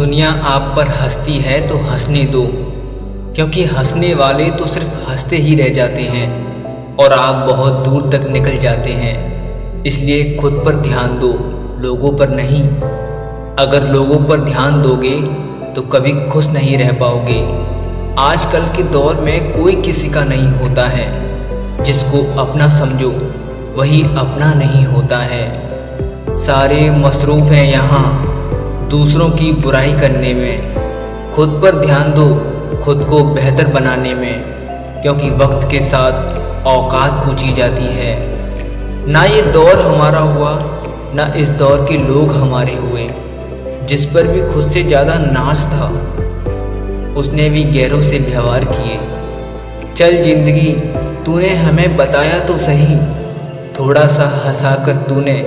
दुनिया आप पर हंसती है तो हंसने दो, क्योंकि हंसने वाले तो सिर्फ हंसते ही रह जाते हैं और आप बहुत दूर तक निकल जाते हैं। इसलिए खुद पर ध्यान दो, लोगों पर नहीं। अगर लोगों पर ध्यान दोगे तो कभी खुश नहीं रह पाओगे। आजकल के दौर में कोई किसी का नहीं होता है। जिसको अपना समझो वही अपना नहीं होता है। सारे मसरूफ़ हैं यहाँ दूसरों की बुराई करने में। खुद पर ध्यान दो, खुद को बेहतर बनाने में, क्योंकि वक्त के साथ औकात पूछी जाती है। ना ये दौर हमारा हुआ, ना इस दौर के लोग हमारे हुए। जिस पर भी खुद से ज़्यादा नाज था उसने भी गैरों से व्यवहार किए। चल जिंदगी, तूने हमें बताया तो सही, थोड़ा सा हंसाकर तूने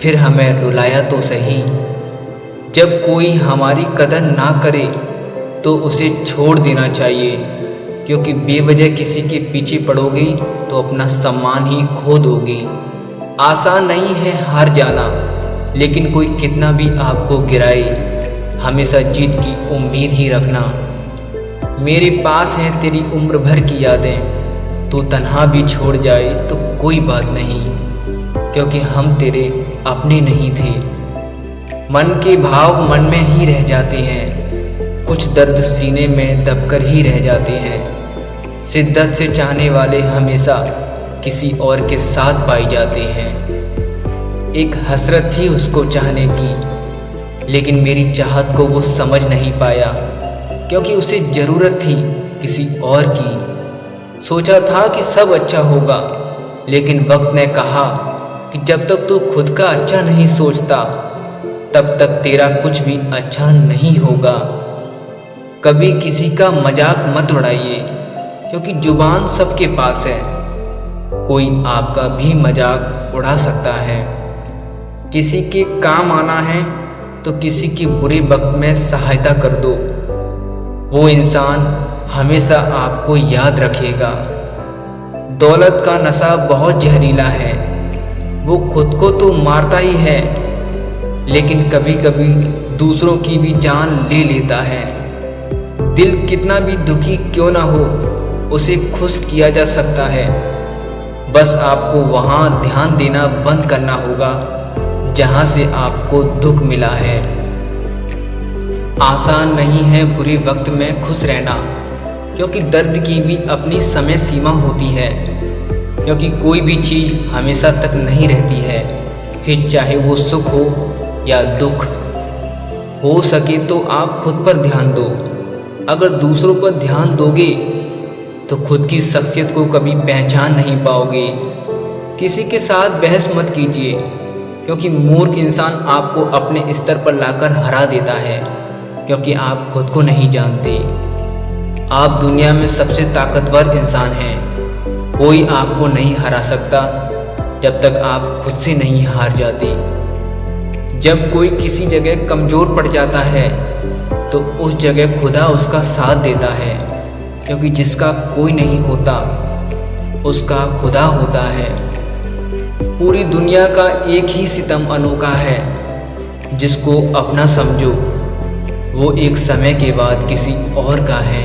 फिर हमें रुलाया तो सही। जब कोई हमारी कदर ना करे तो उसे छोड़ देना चाहिए, क्योंकि बेवजह किसी के पीछे पड़ोगे तो अपना सम्मान ही खो दोगे। आसान नहीं है हार जाना, लेकिन कोई कितना भी आपको गिराए हमेशा जीत की उम्मीद ही रखना। मेरे पास है तेरी उम्र भर की यादें, तू तन्हा भी छोड़ जाए तो कोई बात नहीं, क्योंकि हम तेरे अपने नहीं थे। मन के भाव मन में ही रह जाते हैं, कुछ दर्द सीने में दबकर ही रह जाते हैं। शिद्दत से चाहने वाले हमेशा किसी और के साथ पाए जाते हैं। एक हसरत थी उसको चाहने की, लेकिन मेरी चाहत को वो समझ नहीं पाया, क्योंकि उसे ज़रूरत थी किसी और की। सोचा था कि सब अच्छा होगा, लेकिन वक्त ने कहा कि जब तक तू खुद का अच्छा नहीं सोचता तब तक तेरा कुछ भी अच्छा नहीं होगा। कभी किसी का मजाक मत उड़ाइए, क्योंकि जुबान सबके पास है, कोई आपका भी मजाक उड़ा सकता है। किसी के काम आना है तो किसी के बुरे वक्त में सहायता कर दो, वो इंसान हमेशा आपको याद रखेगा। दौलत का नशा बहुत जहरीला है, वो खुद को तो मारता ही है, लेकिन कभी कभी दूसरों की भी जान ले लेता है। दिल कितना भी दुखी क्यों ना हो, उसे खुश किया जा सकता है। बस आपको वहाँ ध्यान देना बंद करना होगा जहाँ से आपको दुख मिला है। आसान नहीं है बुरे वक्त में खुश रहना, क्योंकि दर्द की भी अपनी समय सीमा होती है। क्योंकि कोई भी चीज़ हमेशा तक नहीं रहती है, फिर चाहे वो सुख हो या दुख। हो सके तो आप खुद पर ध्यान दो। अगर दूसरों पर ध्यान दोगे तो खुद की शख्सियत को कभी पहचान नहीं पाओगे। किसी के साथ बहस मत कीजिए, क्योंकि मूर्ख इंसान आपको अपने स्तर पर लाकर हरा देता है, क्योंकि आप खुद को नहीं जानते। आप दुनिया में सबसे ताकतवर इंसान हैं, कोई आपको नहीं हरा सकता जब तक आप खुद से नहीं हार जाते। जब कोई किसी जगह कमज़ोर पड़ जाता है तो उस जगह खुदा उसका साथ देता है, क्योंकि जिसका कोई नहीं होता उसका खुदा होता है। पूरी दुनिया का एक ही सितम अनोखा है, जिसको अपना समझो वो एक समय के बाद किसी और का है।